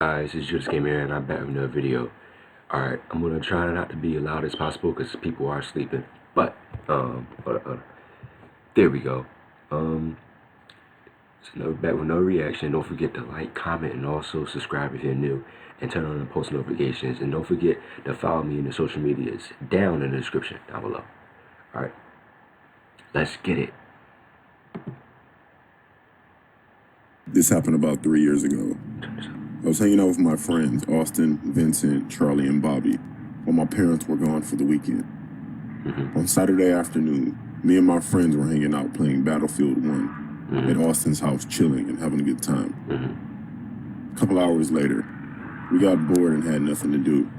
Guys, it's jellyjudahbuckets and I'm back with another video. Alright, I'm gonna try not to be as loud as possible because people are sleeping. But, there we go. So back with no reaction. Don't forget to like, comment, and also subscribe if you're new. And turn on the post notifications. And don't forget to follow me in the social medias down in the description down below. Alright, let's get it. This happened about 3 years ago. I was hanging out with my friends, Austin, Vincent, Charlie, and Bobby, while my parents were gone for the weekend. On Saturday afternoon, me and my friends were hanging out playing Battlefield 1 at Austin's house, chilling and having a good time. A couple hours later, we got bored and had nothing to do.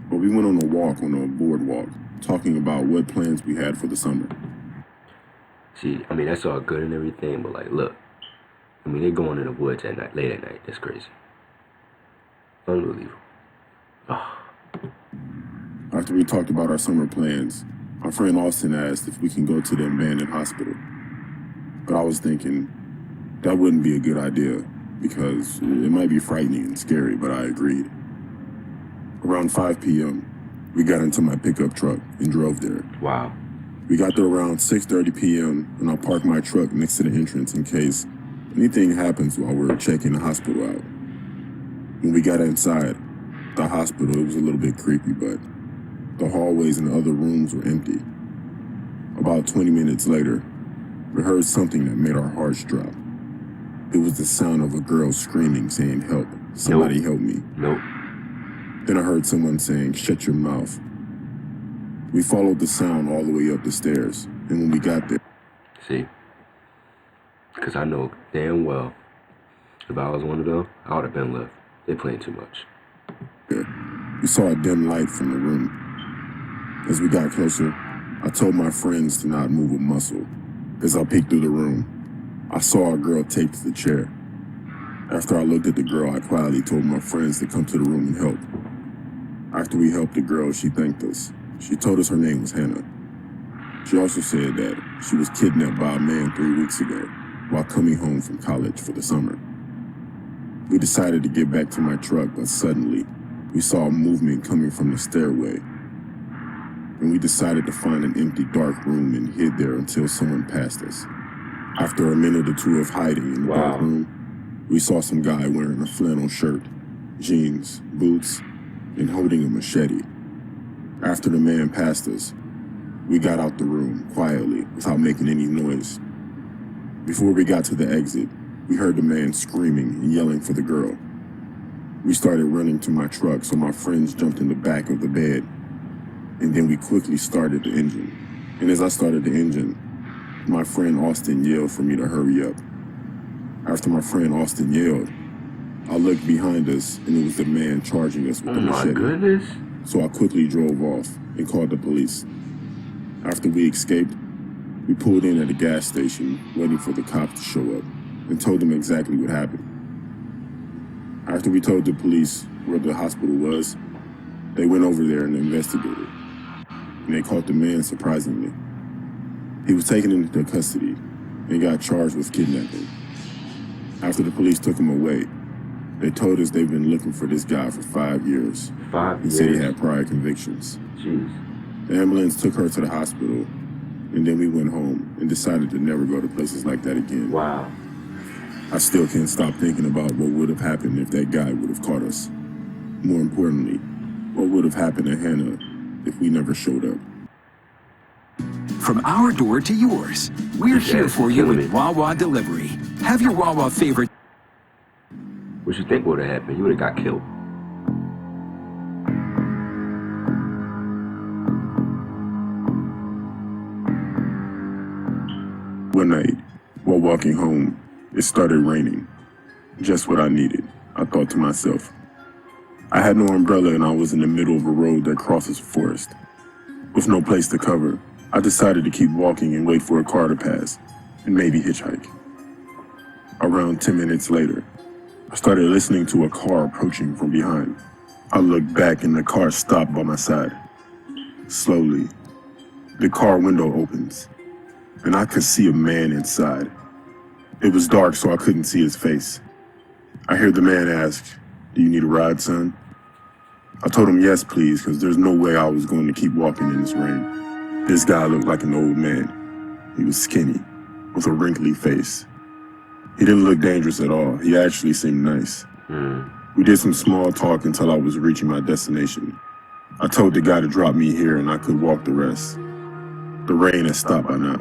But we went on a walk on a boardwalk, talking about what plans we had for the summer. See, I mean, that's all good and everything, but like, look. I mean, they're going in the woods at night, late at night. That's crazy. Unbelievable. Oh. After we talked about our summer plans, my friend Austin asked if we can go to the abandoned hospital. But I was thinking, that wouldn't be a good idea because it might be frightening and scary, but I agreed. Around 5 p.m., we got into my pickup truck and drove there. Wow. We got there around 6:30 p.m., and I parked my truck next to the entrance in case anything happens while we're checking the hospital out. When we got inside the hospital, it was a little bit creepy, but the hallways and the other rooms were empty. About 20 minutes later, we heard something that made our hearts drop. It was the sound of a girl screaming, saying, "Help, somebody help me." Nope. Then I heard someone saying, "Shut your mouth." We followed the sound all the way up the stairs, and when we got there... See? Because I know damn well, if I was one of them, I would have been left. They're playing too much. We saw a dim light from the room. As we got closer, I told my friends to not move a muscle. As I peeked through the room, I saw a girl taped to the chair. After I looked at the girl, I quietly told my friends to come to the room and help. After we helped the girl, she thanked us. She told us her name was Hannah. She also said that she was kidnapped by a man 3 weeks ago while coming home from college for the summer. We decided to get back to my truck, but suddenly we saw a movement coming from the stairway. And we decided to find an empty dark room and hid there until someone passed us. After a minute or two of hiding in the dark room, we saw some guy wearing a flannel shirt, jeans, boots, and holding a machete. After the man passed us, we got out the room quietly without making any noise. Before we got to the exit, we heard the man screaming and yelling for the girl. We started running to my truck, so my friends jumped in the back of the bed, and then we quickly started the engine. And as I started the engine, my friend Austin yelled for me to hurry up. After my friend Austin yelled, I looked behind us, and it was the man charging us with the machete. Oh my goodness. So I quickly drove off and called the police. After we escaped, we pulled in at a gas station, waiting for the cops to show up, and told them exactly what happened. After we told the police where the hospital was, they went over there and investigated. And they caught the man, surprisingly. He was taken into custody and got charged with kidnapping. After the police took him away, they told us they've been looking for this guy for 5 years. 5 years? And said he had prior convictions. Jeez. The ambulance took her to the hospital, and then we went home and decided to never go to places like that again. Wow. I still can't stop thinking about what would have happened if that guy would have caught us. More importantly, what would have happened to Hannah if we never showed up. From our door to yours, we're here for you with Wawa Delivery. Have your Wawa favorite. What you think would have happened? You would have got killed. One night, while walking home, it started raining. Just what I needed, I thought to myself. I had no umbrella and I was in the middle of a road that crosses a forest. With no place to cover, I decided to keep walking and wait for a car to pass, and maybe hitchhike. Around 10 minutes later, I started listening to a car approaching from behind. I looked back and the car stopped by my side. Slowly, the car window opens, and I could see a man inside. It was dark, so I couldn't see his face. I hear the man ask, "Do you need a ride, son?" I told him yes, please, because there's no way I was going to keep walking in this rain. This guy looked like an old man. He was skinny, with a wrinkly face. He didn't look dangerous at all. He actually seemed nice. We did some small talk until I was reaching my destination. I told the guy to drop me here and I could walk the rest. The rain had stopped by now.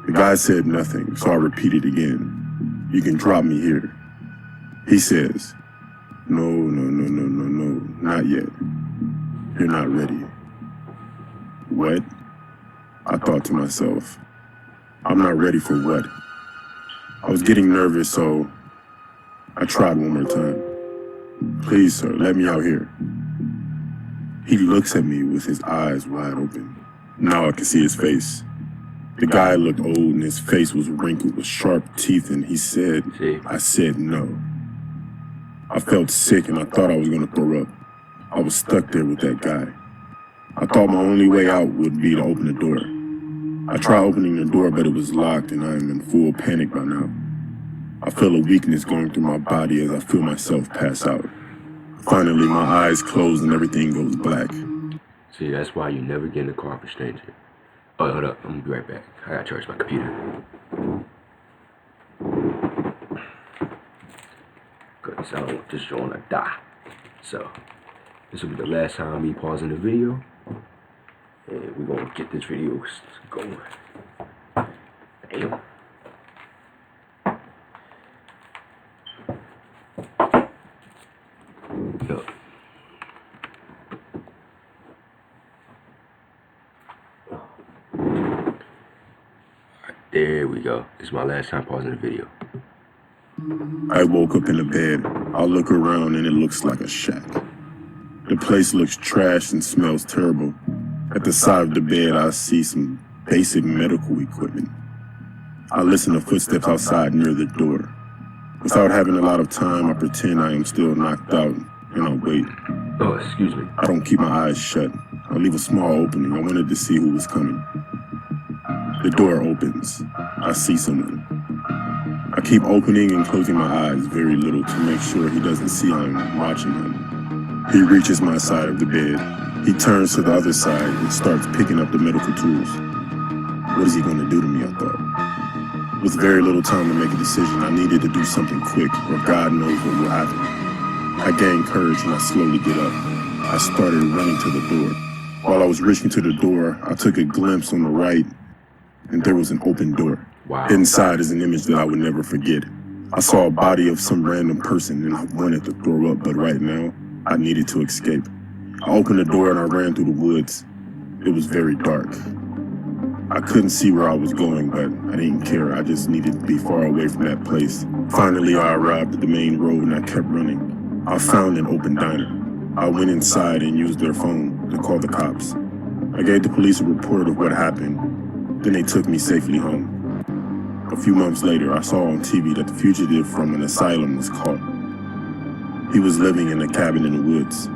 The guy said nothing, so I repeated again. "You can drop me here." He says, No, not yet. You're not ready." What? I thought to myself, I'm not ready for what? I was getting nervous, so I tried one more time. "Please, sir, let me out here." He looks at me with his eyes wide open. Now I can see his face. The guy looked old and his face was wrinkled with sharp teeth, and he said, I said no. I felt sick and I thought I was going to throw up. I was stuck there with that guy. I thought my only way out would be to open the door. I tried opening the door, but it was locked and I am in full panic by now. I feel a weakness going through my body as I feel myself pass out. Finally, my eyes close and everything goes black. See, that's why you never get in a car with a stranger. Oh, hold up. I'm going to be right back. I got to charge my computer. Because I don't want this joint to die. So, this will be the last time me pausing the video. And we're going to get this video going. Damn. Look. There we go. This is my last time pausing the video. I woke up in the bed. I look around and it looks like a shack. The place looks trashed and smells terrible. At the side of the bed, I see some basic medical equipment. I listen to footsteps outside near the door. Without having a lot of time, I pretend I am still knocked out and I wait. Oh, excuse me. I don't keep my eyes shut. I leave a small opening. I wanted to see who was coming. The door opens. I see someone. I keep opening and closing my eyes very little to make sure he doesn't see I'm watching him. He reaches my side of the bed. He turns to the other side and starts picking up the medical tools. What is he going to do to me, I thought. With very little time to make a decision, I needed to do something quick or God knows what will happen. I gained courage and I slowly get up. I started running to the door. While I was reaching to the door, I took a glimpse on the right and there was an open door. Wow. Inside is an image that I would never forget. I saw a body of some random person and I wanted to throw up, but right now, I needed to escape. I opened the door and I ran through the woods. It was very dark. I couldn't see where I was going, but I didn't care. I just needed to be far away from that place. Finally, I arrived at the main road and I kept running. I found an open diner. I went inside and used their phone to call the cops. I gave the police a report of what happened. Then they took me safely home. A few months later, I saw on TV that the fugitive from an asylum was caught. He was living in a cabin in the woods.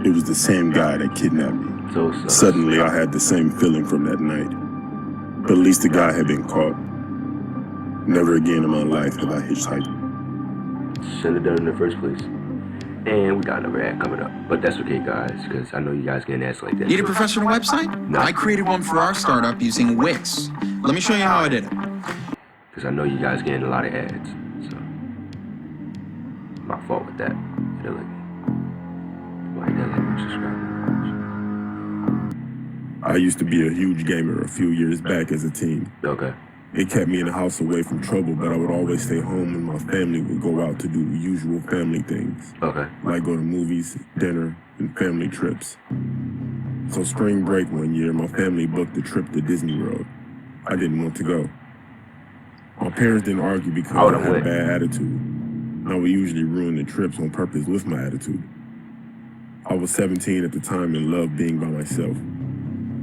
It was the same guy that kidnapped me. Suddenly, I had the same feeling from that night. But at least the guy had been caught. Never again in my life have I hitchhiked. Shouldn't have done it in the first place. And we got another ad coming up. But that's okay, guys, because I know you guys getting ads like that. Need a professional website? No. I created one for our startup using Wix. Let me show you how I did it. Because I know you guys getting a lot of ads. So, my fault with that. Subscribe. I used to be a huge gamer a few years back as a teen. Okay. It kept me in the house away from trouble, but I would always stay home and my family would go out to do usual family things. Okay. Like go to movies, dinner, and family trips. So spring break one year, my family booked a trip to Disney World. I didn't want to go. My parents didn't argue because I had a bad attitude. I would usually ruin the trips on purpose with my attitude. I was 17 at the time and loved being by myself.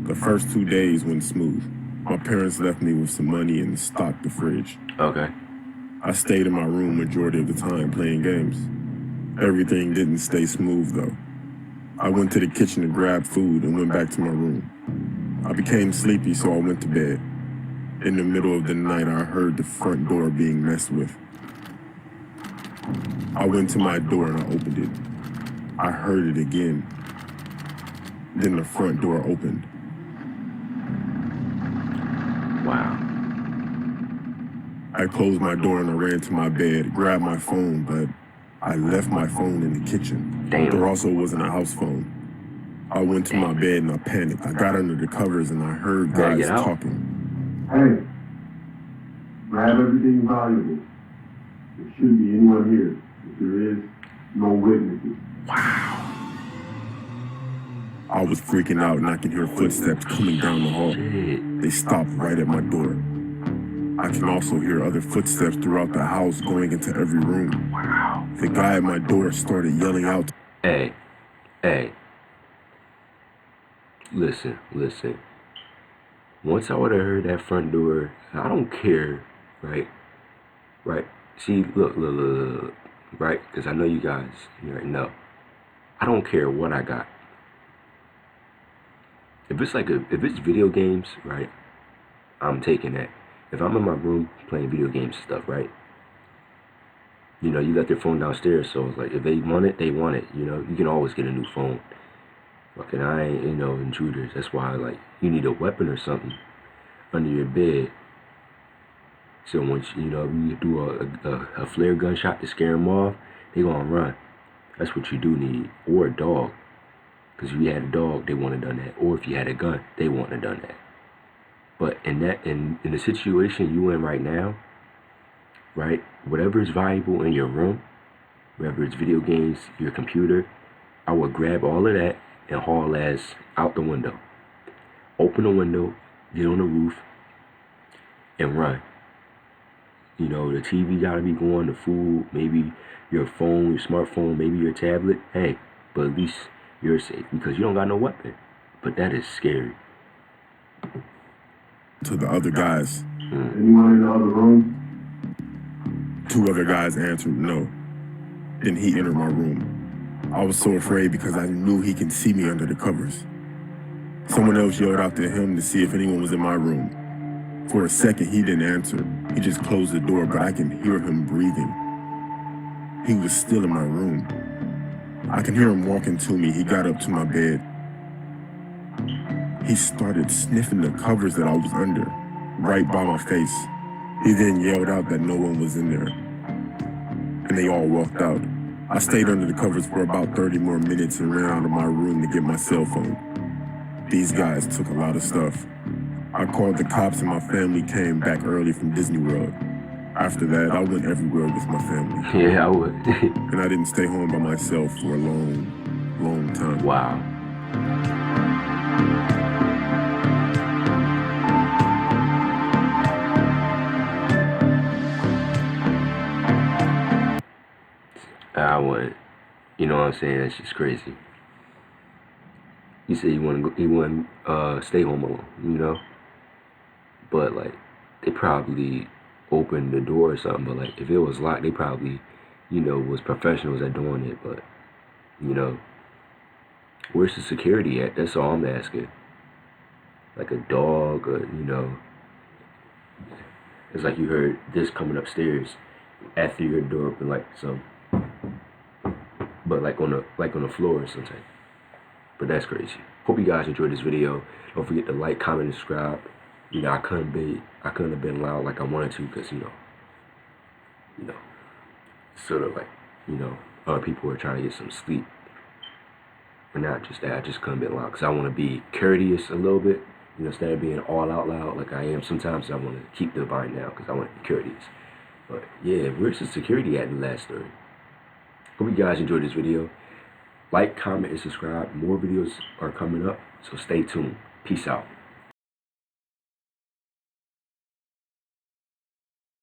The first 2 days went smooth. My parents left me with some money and stocked the fridge. Okay. I stayed in my room majority of the time playing games. Everything didn't stay smooth though. I went to the kitchen to grab food and went back to my room. I became sleepy, so I went to bed. In the middle of the night, I heard the front door being messed with. I went to my door and I opened it. I heard it again. Then the front door opened. Wow. I closed my door and I ran to my bed, grabbed my phone, but I left my phone in the kitchen. Damn. There also wasn't a house phone. I went to my bed and I panicked. I got under the covers and I heard guys talking. Hey, grab everything valuable. There shouldn't be anyone here. If there is, no witnesses. Wow. I was freaking out and I could hear footsteps coming down the hall. Shit. They stopped right at my door. I can also hear other footsteps throughout the house going into every room. Wow. The guy at my door started yelling out. Hey. Listen. Once I would have heard that front door, I don't care, right? See, look, right? Because I know you guys, you already know. I don't care what I got. If it's video games, right? I'm taking that. If I'm in my room playing video games and stuff, right? You know, you got their phone downstairs, so it's like, if they want it, they want it. You know, you can always get a new phone. Fucking, I ain't, intruders. That's why, like, you need a weapon or something under your bed. So once, you do a flare gunshot to scare them off, they gonna run. That's what you do need. Or a dog. Because if you had a dog, they wouldn't have done that. Or if you had a gun, they wouldn't have done that. But in the situation you in right now, right, whatever is valuable in your room, whether it's video games, your computer, I would grab all of that and haul ass out the window. Open the window, get on the roof, and run. The TV gotta be going, the food, maybe your phone, your smartphone, maybe your tablet. Hey, but at least you're safe because you don't got no weapon. But that is scary. To the other guys. Anyone in the other room? 2 other guys answered no. Then he entered my room. I was so afraid because I knew he can see me under the covers. Someone else yelled out to him to see if anyone was in my room. For a second, he didn't answer. He just closed the door, but I can hear him breathing. He was still in my room. I can hear him walking to me. He got up to my bed. He started sniffing the covers that I was under, right by my face. He then yelled out that no one was in there. And they all walked out. I stayed under the covers for about 30 more minutes and ran out of my room to get my cell phone. These guys took a lot of stuff. I called the cops and my family came back early from Disney World. After that, I went everywhere with my family. Yeah, I would. And I didn't stay home by myself for a long time. Wow. I wouldn't. You know what I'm saying? That's just crazy. You said you wouldn't stay home alone, But like, they probably opened the door or something. But like, if it was locked, they probably, was professionals at doing it. But, where's the security at? That's all I'm asking. Like a dog, or it's like you heard this coming upstairs after your door open, like some. But like on the floor or something. But that's crazy. Hope you guys enjoyed this video. Don't forget to like, comment, and subscribe. I couldn't have been loud like I wanted to because sort of like other people were trying to get some sleep. But not just that, I just couldn't be loud because I want to be courteous a little bit. Instead of being all out loud like I am sometimes, I want to keep the vibe down because I want to be courteous. But yeah, where's the security at in the last story? Hope you guys enjoyed this video. Like, comment, and subscribe. More videos are coming up, so stay tuned. Peace out.